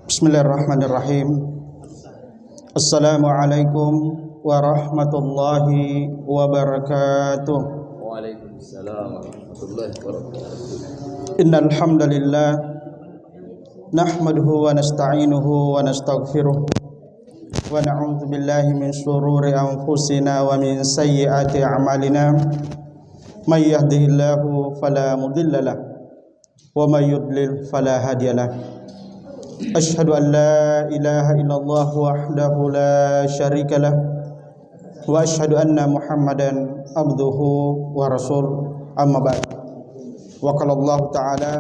Bismillahirrahmanirrahim. Assalamualaikum warahmatullahi wabarakatuh. Waalaikumsalam warahmatullahi wabarakatuh. Innal hamdalillah nahmaduhu wa nasta'inuhu wa nastaghfiruh wa na'udzu billahi min shururi anfusina wa min sayyiati a'malina. May yahdihillahu fala mudilla lahu wa may yudlil fala hadiyalah. Asyhadu an la ilaha illallah wahdahu la syarika lah wa asyhadu anna Muhammadan abduhu wa rasul. Amma ba'd. Wa qala Allah ta'ala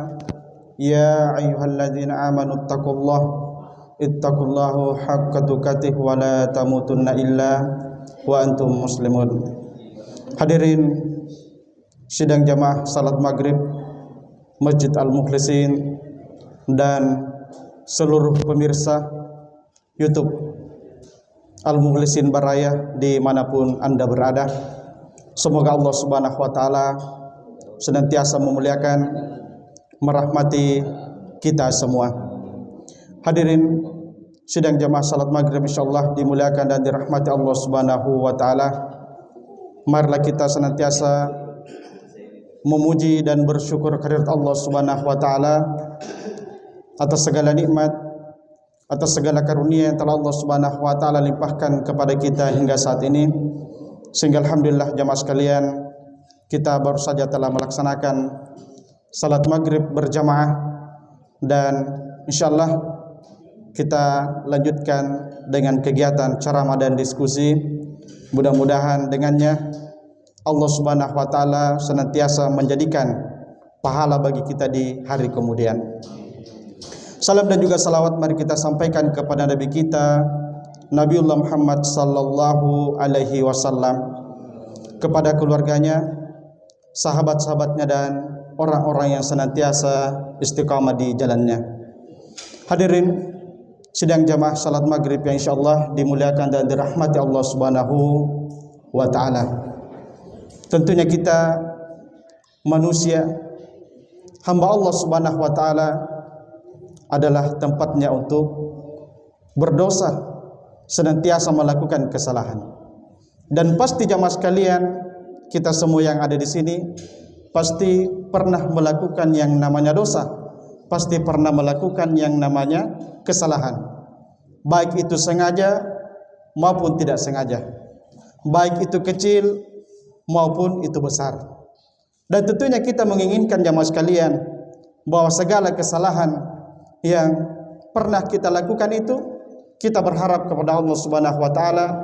ya ayyuhalladzina amanu ittaqullaha haqqa tuqatih wa la tamutunna illa wa antum muslimun. Hadirin sidang jamaah salat maghrib Masjid Al-Mukhlisin dan seluruh pemirsa YouTube Al-Mukhlisin Baraya dimanapun Anda berada, semoga Allah Subhanahu wa Ta'ala senantiasa memuliakan, merahmati kita semua. Hadirin sidang jamaah salat maghrib insyaallah dimuliakan dan dirahmati Allah Subhanahu wa Ta'ala. Marilah kita senantiasa memuji dan bersyukur kehadirat Allah Subhanahu wa Ta'ala atas segala nikmat, atas segala karunia yang telah Allah Subhanahu wa Ta'ala limpahkan kepada kita hingga saat ini, sehingga alhamdulillah jamaah sekalian, kita baru saja telah melaksanakan salat maghrib berjamaah, dan insyaallah kita lanjutkan dengan kegiatan ceramah dan diskusi. Mudah-mudahan dengannya Allah Subhanahu wa Ta'ala senantiasa menjadikan pahala bagi kita di hari kemudian. Salam dan juga salawat mari kita sampaikan kepada Nabi kita Nabiullah Muhammad sallallahu alaihi wasallam, kepada keluarganya, sahabat-sahabatnya, dan orang-orang yang senantiasa istiqamah di jalannya. Hadirin sidang jamaah salat maghrib yang insyaallah dimuliakan dan dirahmati Allah Subhanahu wa Ta'ala. Tentunya kita manusia, hamba Allah Subhanahu wa Ta'ala, adalah tempatnya untuk berdosa, senantiasa melakukan kesalahan. Dan pasti jamaah sekalian, kita semua yang ada di sini pasti pernah melakukan yang namanya dosa, pasti pernah melakukan yang namanya kesalahan, baik itu sengaja maupun tidak sengaja, baik itu kecil maupun itu besar. Dan tentunya kita menginginkan jamaah sekalian bahwa segala kesalahan yang pernah kita lakukan itu, kita berharap kepada Allah Subhanahu wa Ta'ala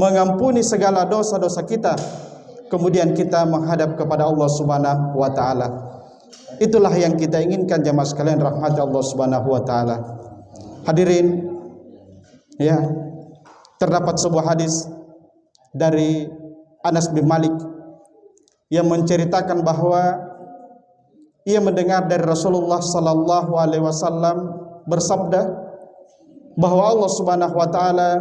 mengampuni segala dosa-dosa kita, kemudian kita menghadap kepada Allah Subhanahu wa Ta'ala. Itulah yang kita inginkan jamaah sekalian rahmat Allah Subhanahu wa Ta'ala. Hadirin, ya, terdapat sebuah hadis dari Anas bin Malik yang menceritakan bahwa ia mendengar dari Rasulullah sallallahu alaihi wasallam bersabda bahwa Allah Subhanahu wa Ta'ala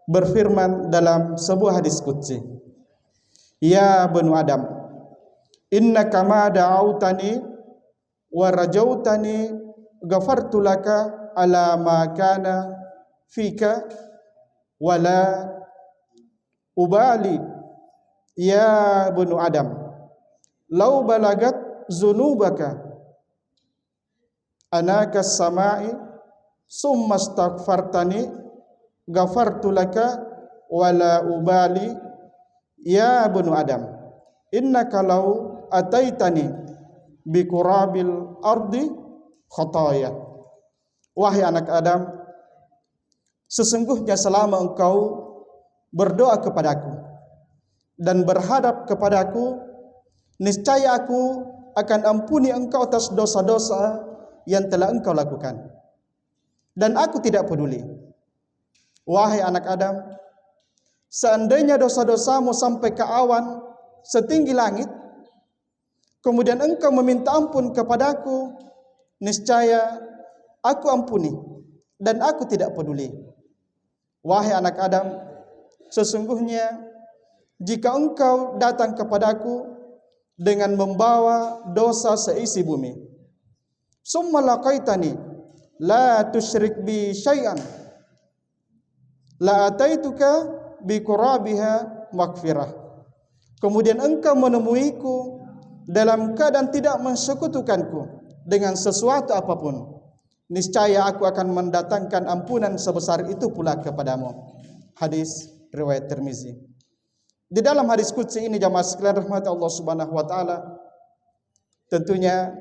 berfirman dalam sebuah hadis qudsi, ya banu Adam, innaka ma da'autani wa rajautani ghafartu laka ala ma kana fika wala ubali, ya banu Adam, law balagat zunubaka anakas samai summa astaghfartani ghafartu laka wala ubali, ya banu Adam, innaka law ataitani biqurabil ardi khataya. Wahai anak Adam, sesungguhnya selama engkau berdoa kepadaku dan berhadap kepadaku, niscaya aku akan ampuni engkau atas dosa-dosa yang telah engkau lakukan, dan aku tidak peduli. Wahai anak Adam, seandainya dosa-dosamu sampai ke awan setinggi langit, kemudian engkau meminta ampun kepadaku, niscaya aku ampuni dan aku tidak peduli. Wahai anak Adam, sesungguhnya jika engkau datang kepadaku dengan membawa dosa seisi bumi, summa laqaitani la tusyrik bi syai'an la ataituka bi qurabiha maghfirah. Kemudian engkau menemuiku dalam keadaan tidak mensekutukanku dengan sesuatu apapun, niscaya aku akan mendatangkan ampunan sebesar itu pula kepadamu. Hadis riwayat Tirmizi. Di dalam hadis qudsi ini jamaah sekalian rahmat Allah Subhanahu wa taala, tentunya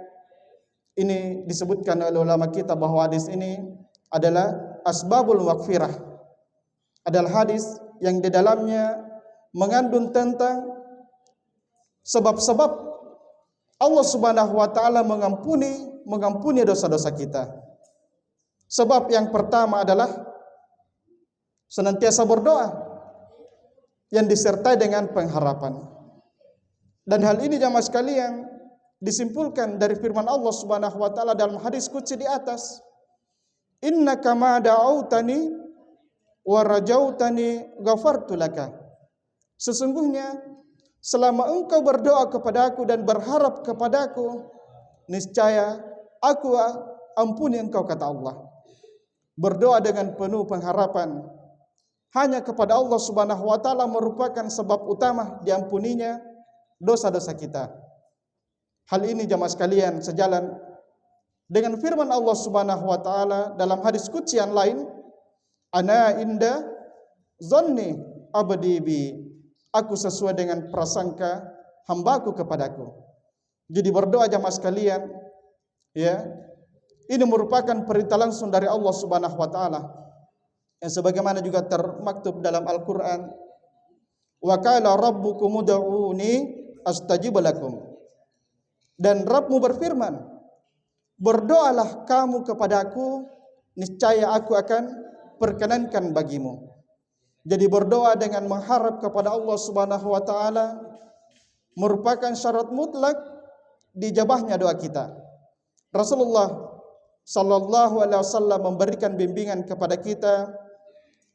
ini disebutkan oleh ulama kita bahwa hadis ini adalah asbabul maghfirah. Adalah hadis yang di dalamnya mengandung tentang sebab-sebab Allah Subhanahu wa taala mengampuni dosa-dosa kita. Sebab yang pertama adalah senantiasa berdoa yang disertai dengan pengharapan. Dan hal ini jamaah sekalian disimpulkan dari firman Allah Subhanahu wa taala dalam hadis qudsi di atas. Innaka ma da'autani wa rajautani ghafartu laka. Sesungguhnya selama engkau berdoa kepadaku dan berharap kepadaku, niscaya aku ampuni engkau, kata Allah. Berdoa dengan penuh pengharapan hanya kepada Allah Subhanahu wa taala merupakan sebab utama diampuninya dosa-dosa kita. Hal ini jamaah sekalian sejalan dengan firman Allah Subhanahu wa taala dalam hadis qudsi yang lain, ana inda zanni abdi bi, aku sesuai dengan prasangka hambaku kepadaku. Jadi berdoa jamaah sekalian, ya, ini merupakan perintah langsung dari Allah Subhanahu wa taala. Yang sebagaimana juga termaktub dalam Al-Qur'an, wa qala rabbukum ud'uni astajib lakum. Dan Rabbmu berfirman, berdoalah kamu kepadaku, niscaya aku akan perkenankan bagimu. Jadi berdoa dengan mengharap kepada Allah Subhanahu wa taala merupakan syarat mutlak dijabahnya doa kita. Rasulullah sallallahu alaihi wasallam memberikan bimbingan kepada kita,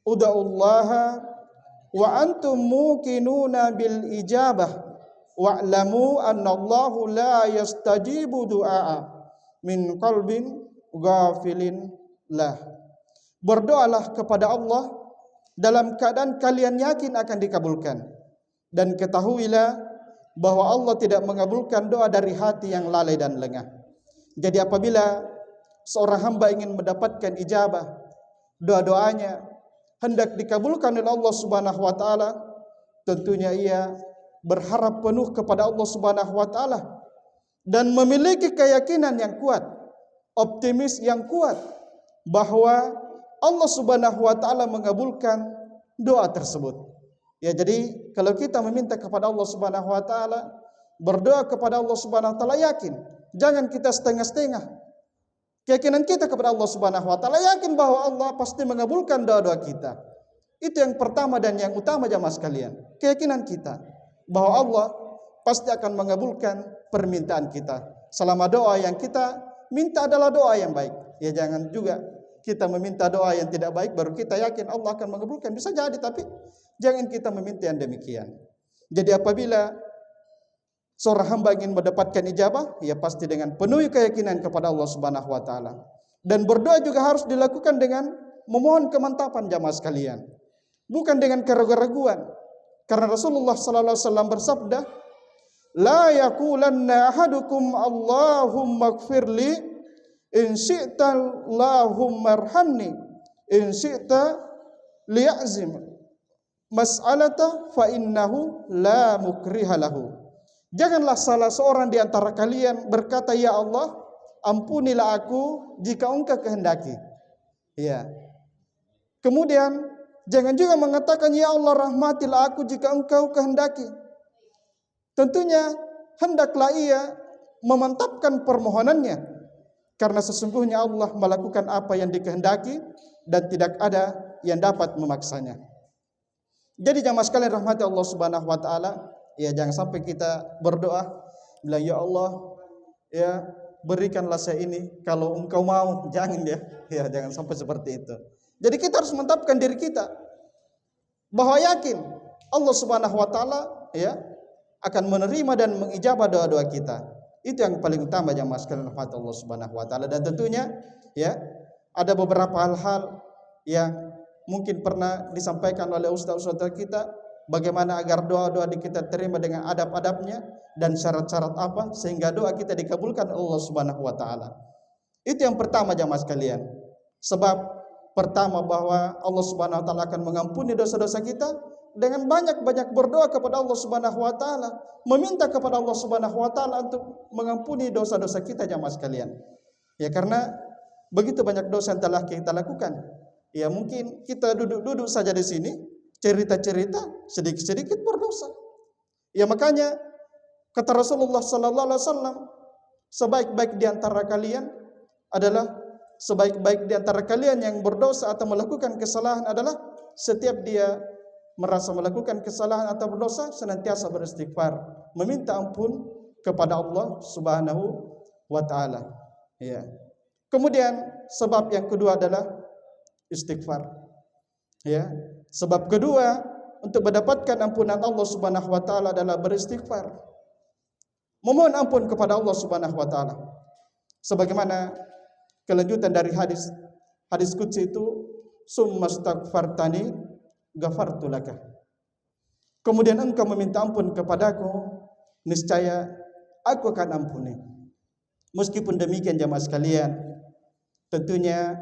ud'ullaha wa antum muqinuna bil ijabah wa'lamu annallahu la yastajibu du'a min qalbin ghafilin lah. Berdoalah kepada Allah dalam keadaan kalian yakin akan dikabulkan, dan ketahuilah bahwa Allah tidak mengabulkan doa dari hati yang lalai dan lengah. Jadi apabila seorang hamba ingin mendapatkan ijabah, doa-doanya hendak dikabulkan oleh Allah Subhanahu wa taala, tentunya ia berharap penuh kepada Allah Subhanahu wa taala dan memiliki keyakinan yang kuat, optimis yang kuat bahwa Allah Subhanahu wa taala mengabulkan doa tersebut. Ya, jadi kalau kita meminta kepada Allah Subhanahu wa taala, berdoa kepada Allah Subhanahu wa taala yakin, jangan kita setengah-setengah. Keyakinan kita kepada Allah Subhanahu wa taala yakin bahwa Allah pasti mengabulkan doa-doa kita. Itu yang pertama dan yang utama jamaah sekalian. Keyakinan kita bahwa Allah pasti akan mengabulkan permintaan kita. Selama doa yang kita minta adalah doa yang baik. Ya, jangan juga kita meminta doa yang tidak baik baru kita yakin Allah akan mengabulkan. Bisa jadi, tapi jangan kita meminta yang demikian. Jadi apabila seorang hamba ingin mendapatkan ijabah, ya pasti dengan penuh keyakinan kepada Allah Subhanahu wa taala. Dan berdoa juga harus dilakukan dengan memohon kemantapan jamaah sekalian, bukan dengan keraguan-raguan. Karena Rasulullah sallallahu alaihi wasallam bersabda, la yaqulanna ahadukum Allahumma ighfirli in syi'ta Allahumma arhamni in syi'ta liya'zim mas'alata fa innahu la mukriha lahu. Janganlah salah seorang di antara kalian berkata, ya Allah, ampunilah aku jika engkau kehendaki. Ya. Kemudian jangan juga mengatakan, ya Allah, rahmatilah aku jika engkau kehendaki. Tentunya hendaklah ia memantapkan permohonannya, karena sesungguhnya Allah melakukan apa yang dikehendaki dan tidak ada yang dapat memaksanya. Jadi jamaah sekalian rahmati Allah Subhanahu wa taala, ya jangan sampai kita berdoa bilang, ya Allah, ya berikanlah saya ini kalau engkau mau. Jangan ya. Ya jangan sampai seperti itu. Jadi kita harus mantapkan diri kita bahwa yakin Allah Subhanahu wa taala ya akan menerima dan mengijabah doa-doa kita. Itu yang paling utama jamaah sekalian rahmat Allah Subhanahu wa taala. Dan tentunya ya ada beberapa hal-hal yang mungkin pernah disampaikan oleh ustaz-ustaz kita, bagaimana agar doa-doa kita terima dengan adab-adabnya dan syarat-syarat apa sehingga doa kita dikabulkan Allah Subhanahu wa taala. Itu yang pertama jamaah sekalian. Sebab pertama bahwa Allah Subhanahu wa taala akan mengampuni dosa-dosa kita dengan banyak-banyak berdoa kepada Allah Subhanahu wa taala, meminta kepada Allah Subhanahu wa taala untuk mengampuni dosa-dosa kita jamaah sekalian. Ya, karena begitu banyak dosa yang telah kita lakukan. Ya, mungkin kita duduk-duduk saja di sini, cerita-cerita, sedikit-sedikit berdosa. Ya, makanya kata Rasulullah sallallahu alaihi wasallam, sebaik-baik di antara kalian adalah sebaik-baik di antara kalian yang berdosa atau melakukan kesalahan adalah setiap dia merasa melakukan kesalahan atau berdosa senantiasa beristighfar, meminta ampun kepada Allah Subhanahu wa taala. Ya. Kemudian sebab yang kedua adalah istighfar. Ya. Sebab kedua untuk mendapatkan ampunan Allah Subhanahu wa taala adalah beristighfar. Memohon ampun kepada Allah Subhanahu wa taala. Sebagaimana kelanjutan dari hadis qudsi itu, summastaghfartani ghafartu laka. Kemudian engkau meminta ampun kepadaku, niscaya aku akan ampuni. Meskipun demikian jamaah sekalian, tentunya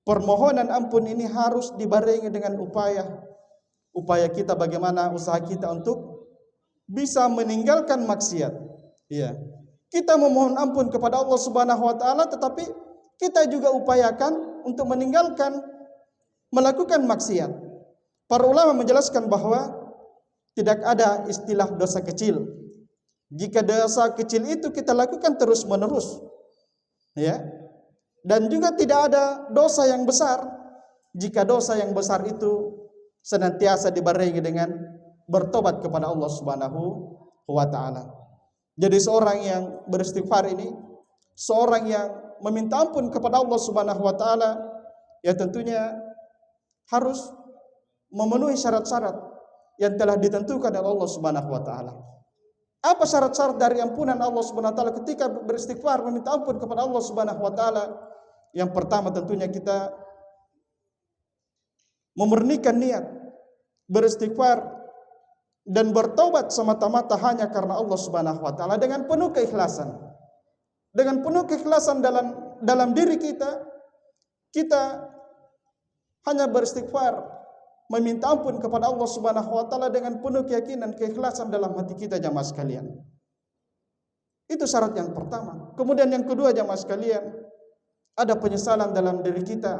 permohonan ampun ini harus dibarengi dengan upaya kita, bagaimana usaha kita untuk bisa meninggalkan maksiat. Ya. Kita memohon ampun kepada Allah Subhanahu wa taala, tetapi kita juga upayakan untuk melakukan maksiat. Para ulama menjelaskan bahwa tidak ada istilah dosa kecil. Jika dosa kecil itu kita lakukan terus-menerus, ya. Dan juga tidak ada dosa yang besar jika dosa yang besar itu senantiasa dibarengi dengan bertobat kepada Allah Subhanahu wa taala. Jadi seorang yang beristighfar ini, seorang yang meminta ampun kepada Allah Subhanahu wa taala, ya tentunya harus memenuhi syarat-syarat yang telah ditentukan oleh Allah Subhanahu wa taala. Apa syarat-syarat dari ampunan Allah Subhanahu wa taala ketika beristighfar meminta ampun kepada Allah Subhanahu wa taala? Yang pertama tentunya kita memurnikan niat beristighfar dan bertobat semata-mata hanya karena Allah Subhanahu wa taala dengan penuh keikhlasan. Dengan penuh keikhlasan dalam diri kita hanya beristighfar, meminta ampun kepada Allah Subhanahu wa taala dengan penuh keyakinan, keikhlasan dalam hati kita jamaah sekalian. Itu syarat yang pertama. Kemudian yang kedua jamaah sekalian, ada penyesalan dalam diri kita.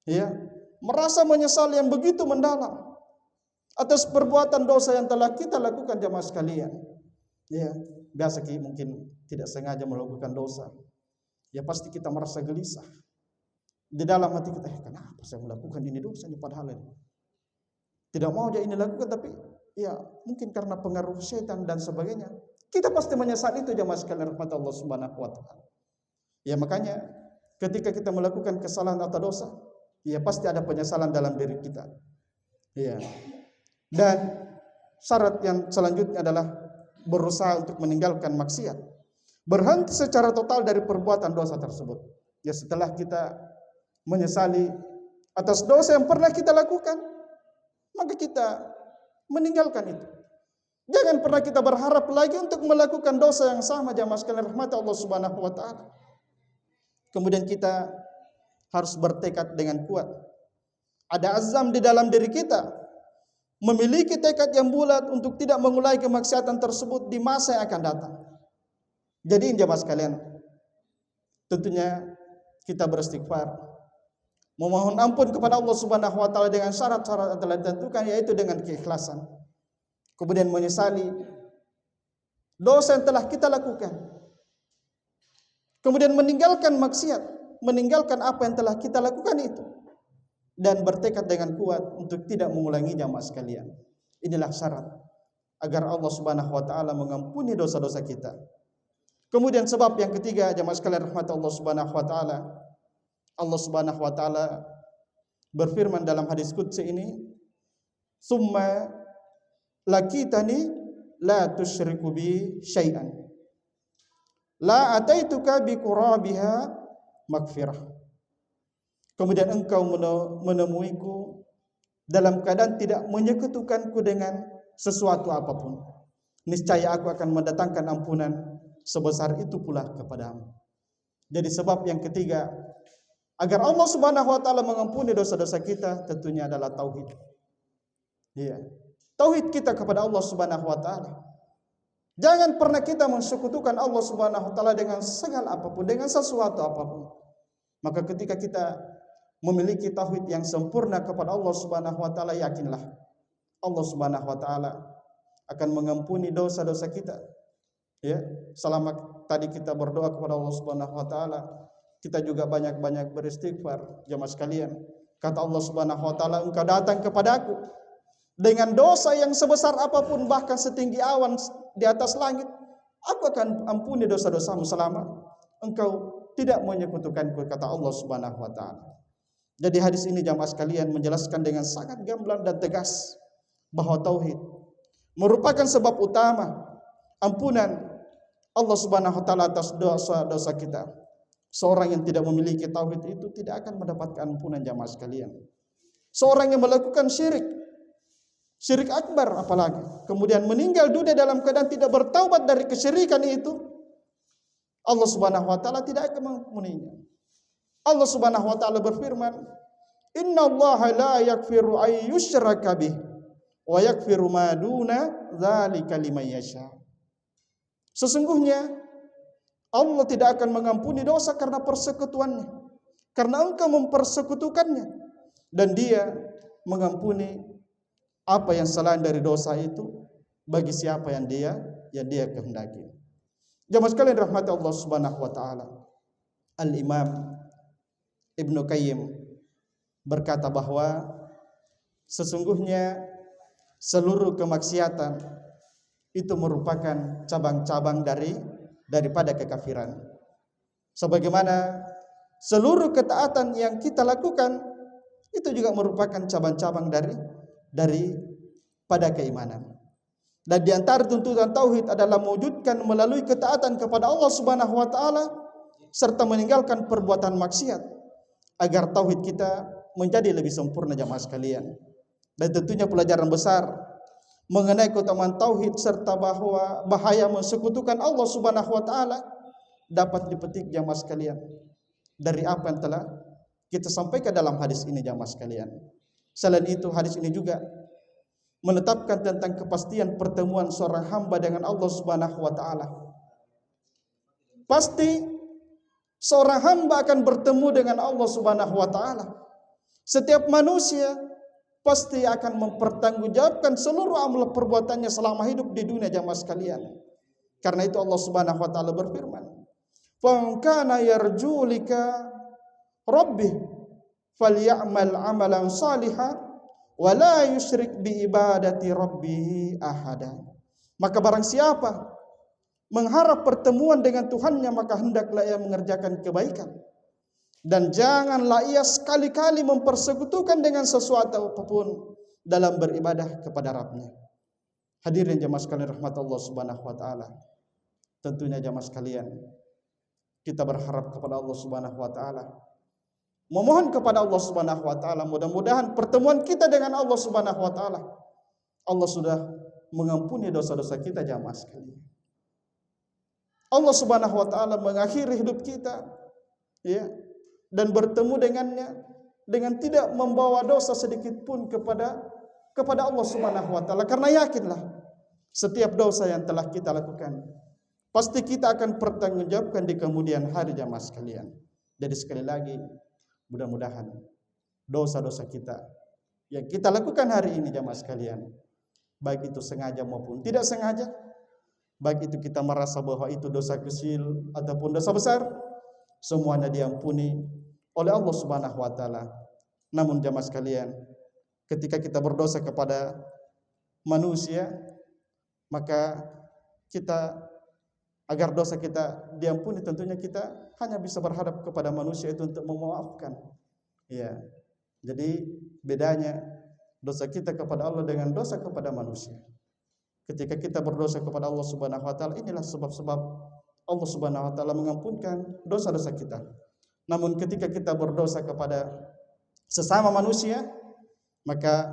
Ya, merasa menyesal yang begitu mendalam atas perbuatan dosa yang telah kita lakukan jamaah sekalian. Ya, biasa mungkin tidak sengaja melakukan dosa. Ya pasti kita merasa gelisah. Di dalam hati kita, kenapa saya melakukan ini dosa ini padahal ini tidak mau aja ini lakukan, tapi ya mungkin karena pengaruh setan dan sebagainya. Kita pasti menyesal itu jamaah sekalian rahmat Allah Subhanahu wa taala. Ya makanya ketika kita melakukan kesalahan atau dosa, ya pasti ada penyesalan dalam diri kita. Ya. Dan syarat yang selanjutnya adalah berusaha untuk meninggalkan maksiat. Berhenti secara total dari perbuatan dosa tersebut. Ya setelah kita menyesali atas dosa yang pernah kita lakukan, maka kita meninggalkan itu. Jangan pernah kita berharap lagi untuk melakukan dosa yang sama jamaah sekalian rahmat Allah Subhanahu wa taala. Kemudian kita harus bertekad dengan kuat. Ada azam di dalam diri kita, memiliki tekad yang bulat untuk tidak mengulangi kemaksiatan tersebut di masa yang akan datang. Jadi jamaah sekalian, tentunya kita beristighfar, memohon ampun kepada Allah Subhanahu wa taala dengan syarat-syarat yang telah ditentukan, yaitu dengan keikhlasan. Kemudian menyesali dosa yang telah kita lakukan. Kemudian meninggalkan maksiat, meninggalkan apa yang telah kita lakukan itu, dan bertekad dengan kuat untuk tidak mengulanginya jamaah sekalian. Inilah syarat agar Allah Subhanahu wa taala mengampuni dosa-dosa kita. Kemudian sebab yang ketiga jamaah sekalian rahmat Allah Subhanahu wa taala, Allah Subhanahu wa taala berfirman dalam hadis qudsi ini, "Summa lakitani la tusyriku bi syai'an la ataituka bi qurabiha maghfirah." kemudian engkau menemuiku dalam keadaan tidak menyekutukanku dengan sesuatu apapun, niscaya aku akan mendatangkan ampunan sebesar itu pula kepadamu. Jadi sebab yang ketiga agar Allah Subhanahu wa taala mengampuni dosa-dosa kita tentunya adalah tauhid. Iya. Tauhid kita kepada Allah Subhanahu wa taala. Jangan pernah kita mensekutukan Allah Subhanahu wa taala dengan segala apapun, dengan sesuatu apapun. Maka ketika kita memiliki tauhid yang sempurna kepada Allah Subhanahu wa taala, yakinlah Allah Subhanahu wa taala akan mengampuni dosa-dosa kita. Ya, selama tadi kita berdoa kepada Allah Subhanahu wa taala, kita juga banyak-banyak beristighfar, jemaah sekalian. Kata Allah Subhanahu wa taala, engkau datang kepadaku dengan dosa yang sebesar apapun, bahkan setinggi awan di atas langit, aku akan ampuni dosa-dosamu selama engkau tidak menyekutukanku, kata Allah Subhanahu wa taala. Jadi hadis ini jamaah sekalian menjelaskan dengan sangat gamblang dan tegas bahwa tauhid merupakan sebab utama ampunan Allah Subhanahu wa taala atas dosa-dosa kita. Seorang yang tidak memiliki tauhid itu tidak akan mendapatkan ampunan jamaah sekalian. Seorang yang melakukan syirik akbar apalagi, kemudian meninggal dunia dalam keadaan tidak bertaubat dari kesyirikan itu, Allah Subhanahu wa taala tidak akan mengampuninya. Allah Subhanahu wa taala berfirman, "Innallaha la yaghfiru ay yushraka bih wa yaghfiru ma duna dzalika liman yasha." Sesungguhnya Allah tidak akan mengampuni dosa karena persekutuannya, karena engkau mempersekutukannya, dan Dia mengampuni apa yang selain dari dosa itu bagi siapa yang Dia kehendaki. Jemaah sekalian rahmati Allah Subhanahu wa taala. Al-Imam Ibnu Qayyim berkata bahwa sesungguhnya seluruh kemaksiatan itu merupakan cabang-cabang daripada kekafiran. Sebagaimana seluruh ketaatan yang kita lakukan itu juga merupakan cabang-cabang daripada keimanan. Dan di antara tuntutan tauhid adalah mewujudkan melalui ketaatan kepada Allah Subhanahu wa taala serta meninggalkan perbuatan maksiat agar tauhid kita menjadi lebih sempurna jamaah sekalian. Dan tentunya pelajaran besar mengenai keutamaan tauhid serta bahwa bahaya mensekutukan Allah Subhanahu wa taala dapat dipetik jamaah sekalian dari apa yang telah kita sampaikan dalam hadis ini jamaah sekalian. Selain itu hadis ini juga menetapkan tentang kepastian pertemuan seorang hamba dengan Allah Subhanahu wa taala. Pasti seorang hamba akan bertemu dengan Allah Subhanahu wa taala. Setiap manusia pasti akan mempertanggungjawabkan seluruh amal perbuatannya selama hidup di dunia jamaah sekalian. Karena itu Allah Subhanahu wa taala berfirman, "Fa kana yarju lika rabbih falyamal amalan salihan wa la yusyrik bi ibadati rabbih ahada." Maka barang siapa mengharap pertemuan dengan Tuhannya, maka hendaklah ia mengerjakan kebaikan dan janganlah ia sekali-kali mempersekutukan dengan sesuatu apapun dalam beribadah kepada Rabb-Nya. Hadirin jemaah sekalian rahmat Allah Subhanahu wa taala. Tentunya jemaah sekalian, kita berharap kepada Allah Subhanahu wa taala, memohon kepada Allah Subhanahu wa taala, mudah-mudahan pertemuan kita dengan Allah Subhanahu wa taala, Allah sudah mengampuni dosa-dosa kita jamaah sekalian. Allah Subhanahu wa taala mengakhiri hidup kita, ya, dan bertemu dengannya dengan tidak membawa dosa sedikit pun kepada Allah Subhanahu wa taala, karena yakinlah setiap dosa yang telah kita lakukan pasti kita akan pertanggungjawabkan di kemudian hari jamaah sekalian. Jadi sekali lagi, mudah-mudahan dosa-dosa kita yang kita lakukan hari ini jamaah sekalian, baik itu sengaja maupun tidak sengaja, baik itu kita merasa bahwa itu dosa kecil ataupun dosa besar, semuanya diampuni oleh Allah Subhanahu wa taala. Namun jamaah sekalian, ketika kita berdosa kepada manusia, maka kita agar dosa kita diampuni tentunya kita hanya bisa berharap kepada manusia itu untuk memaafkan. Ya. Jadi bedanya dosa kita kepada Allah dengan dosa kepada manusia. Ketika kita berdosa kepada Allah Subhanahu wa taala, inilah sebab-sebab Allah Subhanahu wa taala mengampunkan dosa-dosa kita. Namun ketika kita berdosa kepada sesama manusia, maka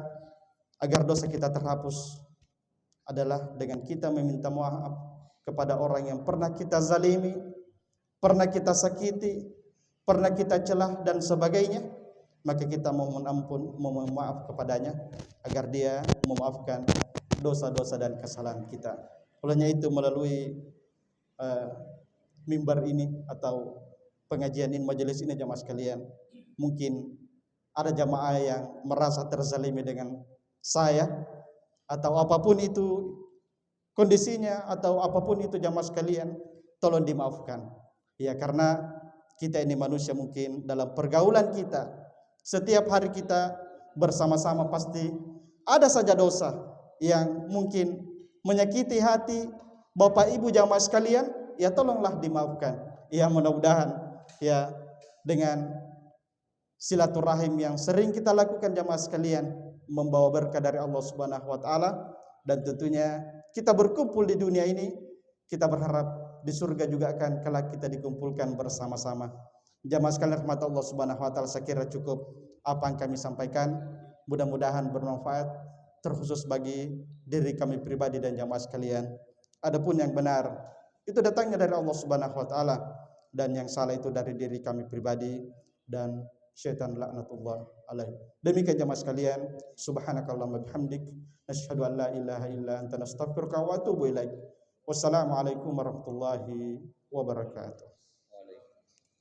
agar dosa kita terhapus adalah dengan kita meminta maaf kepada orang yang pernah kita zalimi, pernah kita sakiti, pernah kita celah dan sebagainya. Maka kita mohon ampun, mohon maaf kepadanya agar dia memaafkan dosa-dosa dan kesalahan kita. Olehnya itu melalui mimbar ini atau pengajian ini, majelis ini jamaah sekalian, mungkin ada jamaah yang merasa terzalimi dengan saya atau apapun itu kondisinya atau apapun itu jamaah sekalian, tolong dimaafkan. Ya, karena kita ini manusia, mungkin dalam pergaulan kita setiap hari kita bersama-sama pasti ada saja dosa yang mungkin menyakiti hati Bapak Ibu jamaah sekalian. Ya, tolonglah dimaafkan. Ya, mudah-mudahan ya dengan silaturahim yang sering kita lakukan jamaah sekalian membawa berkah dari Allah Subhanahu wa taala, dan tentunya kita berkumpul di dunia ini, kita berharap di surga juga akan kelak kita dikumpulkan bersama-sama. Jamaah sekalian rahmat Allah Subhanahu wa taala, saya kira cukup apa yang kami sampaikan, mudah-mudahan bermanfaat terkhusus bagi diri kami pribadi dan jamaah sekalian. Adapun yang benar itu datangnya dari Allah Subhanahu wa taala, dan yang salah itu dari diri kami pribadi dan syaitan laknatullah alaihi. Demikian jamaah sekalian, subhanakallahumma bihamdik, nasyhadu an la ilaha illa anta nastaghfiruka wa atubu ilaik. Wassalamualaikum warahmatullahi wabarakatuh.